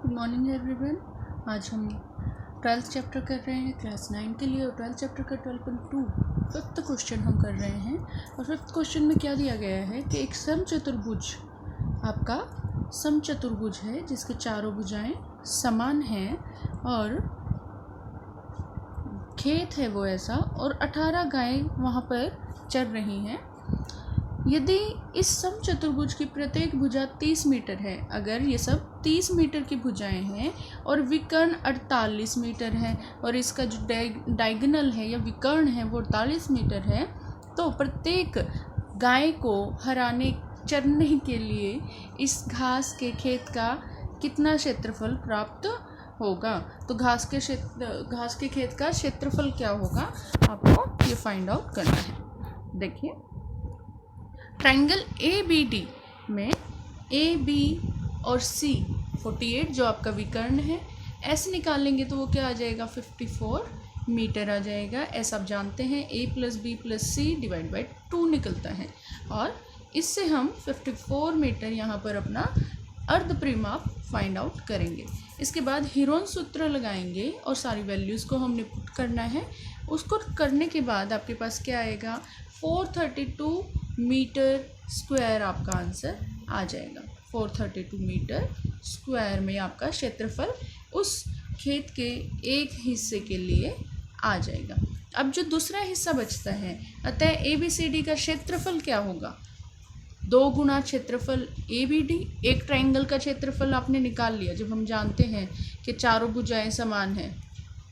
Good morning everyone. आज हम 12th chapter कर रहे हैं क्लास 9 के लिए और 12th चैप्टर का 12.2 फिफ्थ क्वेश्चन हम कर रहे हैं। और फिफ्थ क्वेश्चन में क्या दिया गया है कि एक समचतुर्भुज आपका समचतुर्भुज है जिसके चारों भुजाएं समान हैं और खेत है वो ऐसा और 18 गायें वहाँ पर चर रही हैं। यदि इस समचतुर्भुज की प्रत्येक भुजा 30 मीटर है, अगर ये सब 30 मीटर की भुजाएं हैं और विकर्ण 48 मीटर है और इसका जो डायगोनल है या विकर्ण है वो 48 मीटर है, तो प्रत्येक गाय को चरने के लिए इस घास के खेत का कितना क्षेत्रफल प्राप्त होगा। तो घास के खेत का क्षेत्रफल क्या होगा, आपको ये फाइंड आउट करना है। देखिए, ट्रायंगल ABD में AB और C 48 जो आपका विकर्ण है, S निकालेंगे तो वो क्या आ जाएगा 54 मीटर आ जाएगा। S आप जानते हैं A + B + C / 2 निकलता है और इससे हम 54 मीटर यहाँ पर अपना अर्ध परिमाप फाइंड आउट करेंगे। इसके बाद हीरोन सूत्र लगाएंगे और सारी वैल्यूज़ को हमने पुट करना है। उसको करने के बाद आपके पास क्या आएगा 432 मीटर स्क्वायर आपका आंसर आ जाएगा। 432 मीटर स्क्वायर में आपका क्षेत्रफल उस खेत के एक हिस्से के लिए आ जाएगा। अब जो दूसरा हिस्सा बचता है, अतः ABCD का क्षेत्रफल क्या होगा, 2 गुना क्षेत्रफल ABD। एक ट्रायंगल का क्षेत्रफल आपने निकाल लिया जब हम जानते हैं कि चारों भुजाएं समान हैं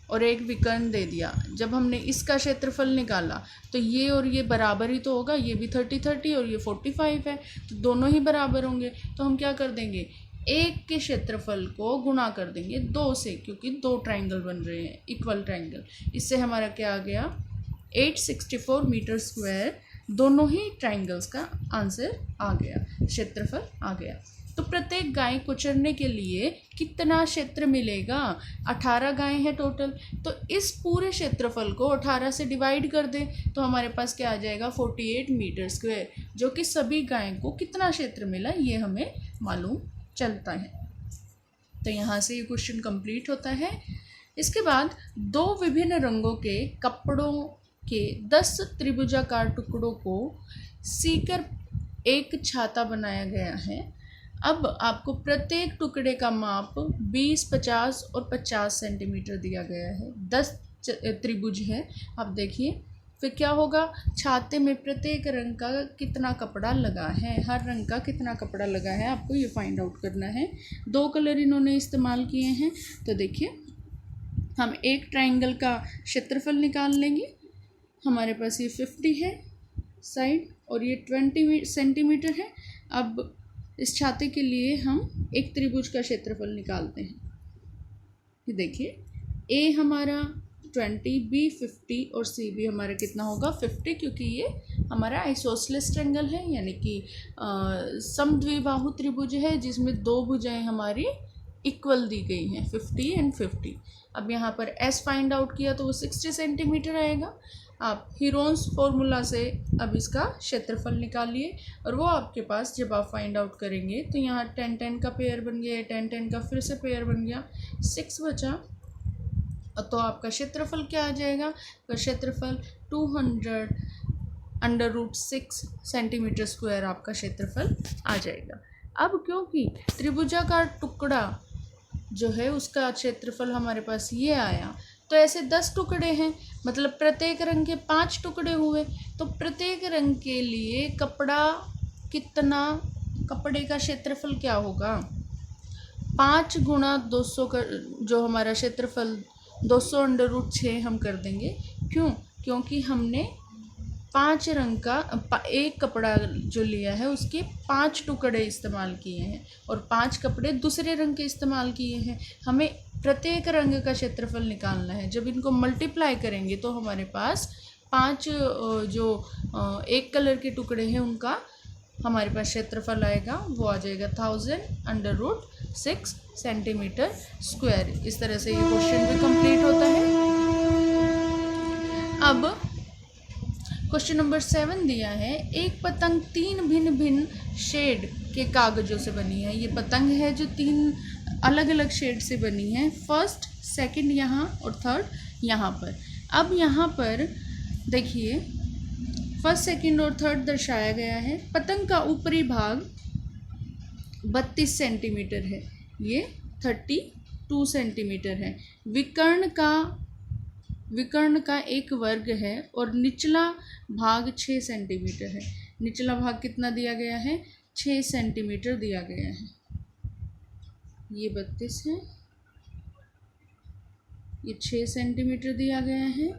और एक विकर्ण दे दिया। जब हमने इसका क्षेत्रफल निकाला तो ये और ये बराबर ही तो होगा, ये भी 30 और ये 45 है, तो दोनों ही बराबर होंगे। तो हम क्या कर देंगे, एक के क्षेत्रफल को गुणा कर देंगे 2 से, क्योंकि 2 ट्रायंगल बन रहे हैं, इक्वल ट्रायंगल। इससे हमारा क्या आ गया 864 मीटर स्क्वायर, दोनों ही ट्रायंगल्स का आंसर आ गया, क्षेत्रफल आ गया। तो प्रत्येक गाय को चरने के लिए कितना क्षेत्र मिलेगा, 18 गायें हैं टोटल, तो इस पूरे क्षेत्रफल को 18 से डिवाइड कर दें तो हमारे पास क्या आ जाएगा 48 मीटर स्क्वायर, जो कि सभी गायों को कितना क्षेत्र मिला ये हमें मालूम चलता है। तो यहाँ से ये क्वेश्चन कंप्लीट होता है। इसके बाद 2 विभिन्न रंगों के कपड़ों के 10 त्रिभुजाकार टुकड़ों को सीकर एक छाता बनाया गया है। अब आपको प्रत्येक टुकड़े का माप 20, 50 और 50 सेंटीमीटर दिया गया है। 10 त्रिभुज है। अब देखिए फिर क्या होगा, छाते में प्रत्येक रंग का कितना कपड़ा लगा है, हर रंग का कितना कपड़ा लगा है, आपको ये फाइंड आउट करना है। 2 कलर इन्होंने इस्तेमाल किए हैं। तो देखिए, हम एक ट्रायंगल का क्षेत्रफल निकाल लेंगे। हमारे पास ये 50 है साइड और ये 20 सेंटीमीटर है। अब इस छाते के लिए हम एक त्रिभुज का क्षेत्रफल निकालते हैं। ये देखिए, A हमारा 20, B 50 और C भी हमारा कितना होगा 50, क्योंकि ये हमारा आइसोसेलेस ट्रायंगल है, यानी कि समद्विबाहु त्रिभुज है जिसमें 2 भुजाएं हमारी इक्वल दी गई हैं, 50 और 50। अब यहाँ पर S फाइंड आउट किया तो वो 60 सेंटीमीटर आएगा। आप हीरोन्स फॉर्मूला से अब इसका क्षेत्रफल निकालिए और वो आपके पास जब आप फाइंड आउट करेंगे तो यहाँ 10, 10 का पेयर बन गया, 10, 10 का फिर से पेयर बन गया, 6 बचा। तो आपका क्षेत्रफल क्या आ जाएगा, तो क्षेत्रफल 200√6 सेंटीमीटर स्क्वायर आपका क्षेत्रफल आ जाएगा। अब क्योंकि त्रिभुजाकार टुकड़ा जो है उसका क्षेत्रफल हमारे पास ये आया, तो ऐसे 10 टुकड़े हैं, मतलब प्रत्येक रंग के 5 टुकड़े हुए। तो प्रत्येक रंग के लिए कपड़े का क्षेत्रफल क्या होगा, 5 गुणा 200 का जो हमारा क्षेत्रफल 200√6 हम कर देंगे। क्यों, क्योंकि हमने 5 रंग का एक कपड़ा जो लिया है उसके 5 टुकड़े इस्तेमाल किए हैं और 5 कपड़े दूसरे रंग के इस्तेमाल किए हैं। हमें प्रत्येक रंग का क्षेत्रफल निकालना है। जब इनको मल्टीप्लाई करेंगे तो हमारे पास 5 जो एक कलर के टुकड़े हैं उनका हमारे पास क्षेत्रफल आएगा, वो आ जाएगा 1000√6 सेंटीमीटर स्क्वायर। इस तरह से ये क्वेश्चन भी कंप्लीट होता है। अब क्वेश्चन नंबर 7 दिया है, एक पतंग 3 भिन्न भिन्न शेड के कागज़ों से बनी है। ये पतंग है जो 3 अलग अलग शेड से बनी है, फर्स्ट, सेकंड यहाँ और थर्ड यहाँ पर। अब यहाँ पर देखिए फर्स्ट, सेकंड और थर्ड दर्शाया गया है। पतंग का ऊपरी भाग 32 सेंटीमीटर है, ये 32 सेंटीमीटर है। विकर्ण का एक वर्ग है और निचला भाग 6 सेंटीमीटर है। निचला भाग कितना दिया गया है? 6 सेंटीमीटर दिया गया है। ये 32 है, ये 6 सेंटीमीटर दिया गया है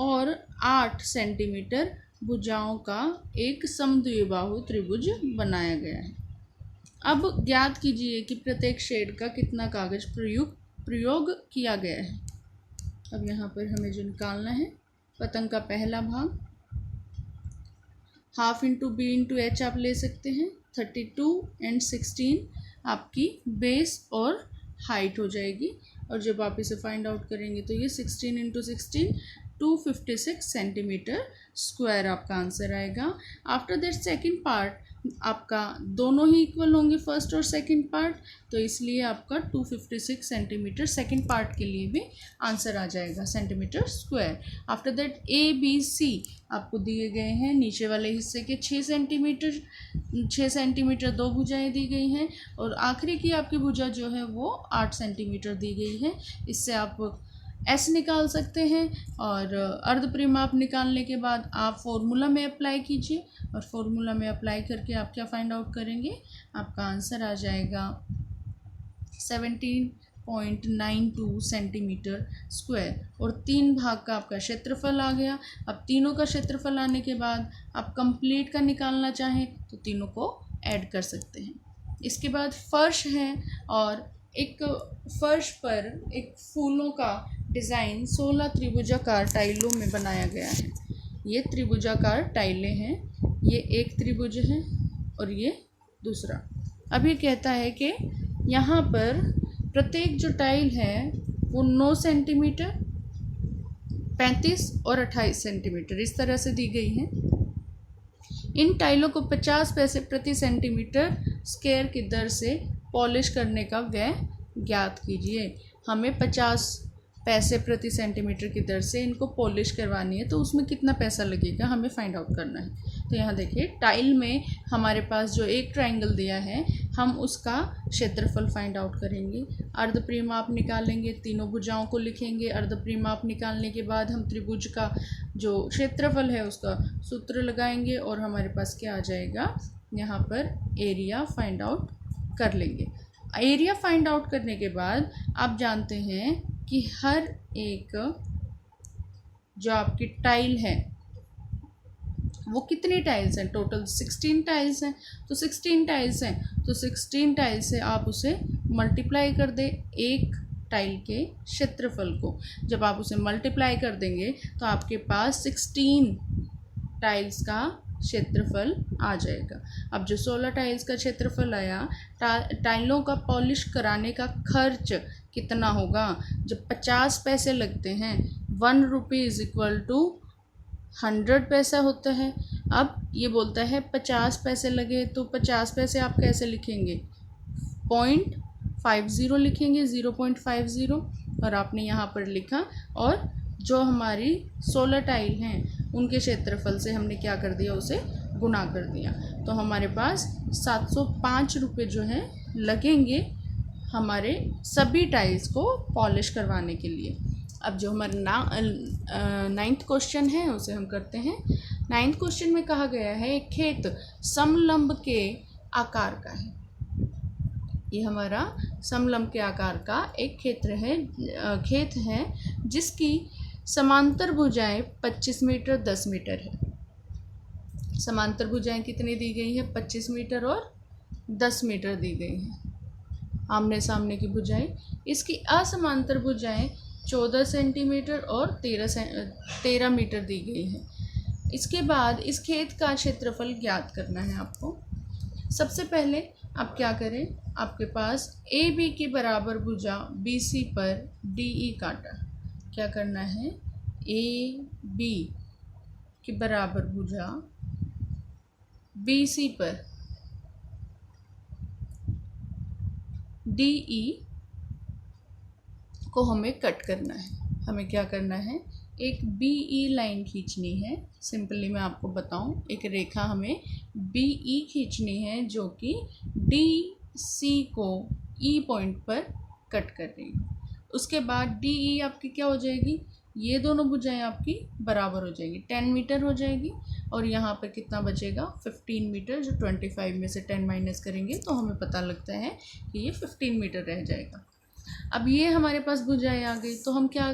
और 8 सेंटीमीटर भुजाओं का एक समद्विबाहु त्रिभुज बनाया गया है। अब ज्ञात कीजिए कि प्रत्येक शेड का कितना कागज प्रयोग किया गया है। अब यहाँ पर हमें जो निकालना है, पतंग का पहला भाग half into B into H आप ले सकते हैं। 32 एंड 16 आपकी बेस और हाइट हो जाएगी, और जब आप इसे फाइंड आउट करेंगे तो ये 16 इंटू 16 256 सेंटीमीटर स्क्वायर आपका आंसर आएगा। आफ्टर दैट सेकंड पार्ट आपका दोनों ही इक्वल होंगे, फर्स्ट और सेकंड पार्ट, तो इसलिए आपका 256 सेंटीमीटर सेकंड पार्ट के लिए भी आंसर आ जाएगा centimetre square. After that A B C आपको दिए गए हैं, नीचे वाले हिस्से के 6 सेंटीमीटर 2 भुजाएं दी गई हैं, और आखिरी की आपकी भुजा जो है वो 8 सेंटीमीटर दी गई है। इससे आप एस निकाल सकते हैं, और अर्धपरिमाप निकालने के बाद आप फॉर्मूला में अप्लाई कीजिए, और फॉर्मूला में अप्लाई करके आप क्या फाइंड आउट करेंगे, आपका आंसर आ जाएगा 17.92 सेंटीमीटर स्क्वायर, और 3 भाग का आपका क्षेत्रफल आ गया। अब तीनों का क्षेत्रफल आने के बाद आप कंप्लीट का निकालना चाहें तो तीनों को ऐड कर सकते हैं। इसके बाद फर्श है, और एक फर्श पर एक फूलों का डिज़ाइन 16 त्रिभुजाकार टाइलों में बनाया गया है। ये त्रिभुजाकार टाइलें हैं, ये एक त्रिभुज है और ये दूसरा। अब ये कहता है कि यहाँ पर प्रत्येक जो टाइल है वो 9 सेंटीमीटर, 35 और 28 सेंटीमीटर इस तरह से दी गई है। इन टाइलों को 50 पैसे प्रति सेंटीमीटर स्क्वायर की दर से पॉलिश करने का व्यय ज्ञात कीजिए। हमें 50 पैसे प्रति सेंटीमीटर की दर से इनको पॉलिश करवानी है, तो उसमें कितना पैसा लगेगा हमें फाइंड आउट करना है। तो यहाँ देखिए टाइल में हमारे पास जो एक ट्रायंगल दिया है, हम उसका क्षेत्रफल फाइंड आउट करेंगे, अर्धपरिमाप निकालेंगे, तीनों भुजाओं को लिखेंगे। अर्धपरिमाप निकालने के बाद हम त्रिभुज का जो क्षेत्रफल है उसका सूत्र लगाएंगे, और हमारे पास क्या आ जाएगा, यहाँ पर एरिया फाइंड आउट कर लेंगे। एरिया फाइंड आउट करने के बाद आप जानते हैं कि हर एक जो आपकी टाइल है वो कितनी टाइल्स हैं, टोटल 16 टाइल्स हैं। तो 16 टाइल्स हैं तो 16 टाइल्स से आप उसे मल्टीप्लाई कर दें एक टाइल के क्षेत्रफल को। जब आप उसे मल्टीप्लाई कर देंगे तो आपके पास 16 टाइल्स का क्षेत्रफल आ जाएगा। अब जो 16 टाइल्स का क्षेत्रफल आया, टाइलों का पॉलिश कराने का खर्च कितना होगा। जब 50 पैसे लगते हैं, 1 रुपये इज इक्वल टू 100 पैसा होता है। अब ये बोलता है 50 पैसे लगे, तो 50 पैसे आप कैसे लिखेंगे, 0.50 लिखेंगे, 0.50, और आपने यहाँ पर लिखा, और जो हमारी 16 टाइल हैं उनके क्षेत्रफल से हमने क्या कर दिया, उसे गुणा कर दिया। तो हमारे पास 705 रुपये जो है लगेंगे हमारे सभी टाइल्स को पॉलिश करवाने के लिए। अब जो हमारा 9th क्वेश्चन है उसे हम करते हैं। 9th क्वेश्चन में कहा गया है एक खेत समलंब के आकार का है। ये हमारा समलंब के आकार का एक खेत है जिसकी समांतर भुजाएं 25 मीटर 10 मीटर है। समांतर भुजाएं कितनी दी गई है, 25 मीटर और 10 मीटर दी गई हैं, आमने सामने की भुजाएं। इसकी असमांतर भुजाएं 14 सेंटीमीटर और 13 मीटर दी गई हैं। इसके बाद इस खेत का क्षेत्रफल ज्ञात करना है आपको। सबसे पहले आप क्या करें, आपके पास ए बी के बराबर भुजा बी सी पर डी ई काटा। क्या करना है, ए बी के बराबर भुजा बी सी पर DE को हमें कट करना है। हमें क्या करना है, एक BE लाइन खींचनी है। सिंपली मैं आपको बताऊं, एक रेखा हमें BE खींचनी है जो कि DC को E पॉइंट पर कट कर रही है। उसके बाद DE आपकी क्या हो जाएगी, ये दोनों भुजाएं आपकी बराबर हो जाएगी, 10 मीटर हो जाएगी। और यहाँ पर कितना बचेगा, 15 मीटर, जो 25 में से 10 माइनस करेंगे तो हमें पता लगता है कि ये 15 मीटर रह जाएगा। अब ये हमारे पास भुजाएं आ गई, तो हम क्या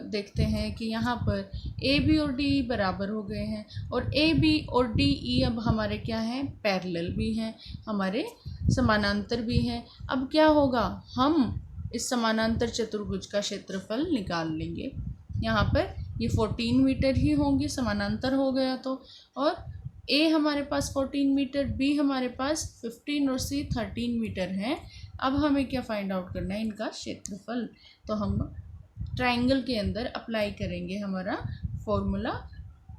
देखते हैं कि यहाँ पर AB और DE बराबर हो गए हैं, और AB और DE अब हमारे क्या हैं, पैरेलल भी हैं, हमारे समानांतर भी हैं। अब क्या होगा, हम इस समानांतर चतुर्भुज का क्षेत्रफल निकाल लेंगे। यहाँ पर ये 14 मीटर ही होंगी, समानांतर हो गया तो, और A हमारे पास 14 मीटर, B हमारे पास 15 और C 13 मीटर है। अब हमें क्या फाइंड आउट करना है, इनका क्षेत्रफल। तो हम ट्राइंगल के अंदर अप्लाई करेंगे हमारा फॉर्मूला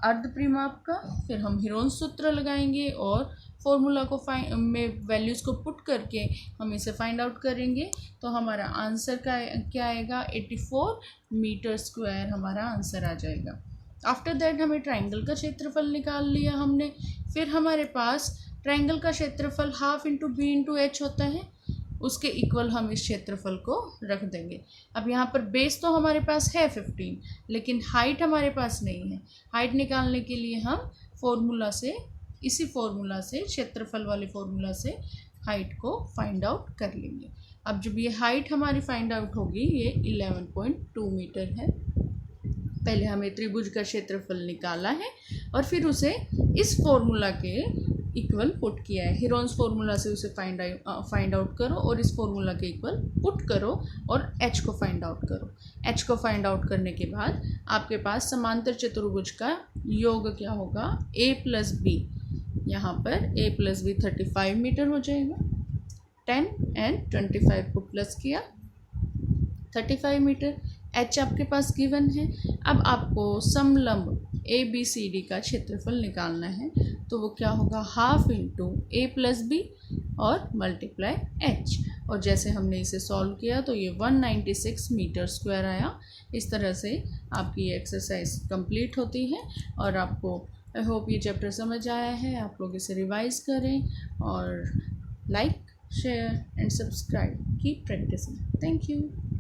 अर्ध परिमाप का, फिर हम हीरोन्स सूत्र लगाएंगे और फॉर्मूला को में वैल्यूज़ को पुट करके हम इसे फाइंड आउट करेंगे। तो हमारा आंसर का क्या आएगा, 84 मीटर स्क्वायर हमारा आंसर आ जाएगा। आफ्टर दैट हमें ट्राइंगल का क्षेत्रफल निकाल लिया हमने। फिर हमारे पास ट्राइंगल का क्षेत्रफल half into B into H होता है, उसके इक्वल हम इस क्षेत्रफल को रख देंगे। अब यहाँ पर बेस तो हमारे पास है 15, लेकिन हाइट हमारे पास नहीं है। हाइट निकालने के लिए हम फॉर्मूला से, इसी फॉर्मूला से, क्षेत्रफल वाले फॉर्मूला से हाइट को फाइंड आउट कर लेंगे। अब जब ये हाइट हमारी फाइंड आउट होगी, ये 11.2 मीटर है। पहले हमें त्रिभुज का क्षेत्रफल निकाला है और फिर उसे इस फॉर्मूला के इक्वल पुट किया है। हीरोन्स फॉर्मूला से उसे फाइंड आउट करो और इस फॉर्मूला के इक्वल पुट करो और h को फाइंड आउट करो। h को फाइंड आउट करने के बाद आपके पास समांतर चतुर्भुज का योग क्या होगा, a प्लस बी। यहाँ पर a प्लस बी 35 मीटर हो जाएगा। 10 एंड 25 को प्लस किया, 35 मीटर। h आपके पास गिवन है। अब आपको समलंब ABCD का क्षेत्रफल निकालना है, तो वो क्या होगा, half into a plus B और मल्टीप्लाई h। और जैसे हमने इसे सॉल्व किया तो ये 196 मीटर स्क्वायर आया। इस तरह से आपकी ये एक्सरसाइज कंप्लीट होती है। और आपको आई होप ये चैप्टर समझ आया है। आप लोग इसे रिवाइज करें और like, share and subscribe, keep practicing. Thank you.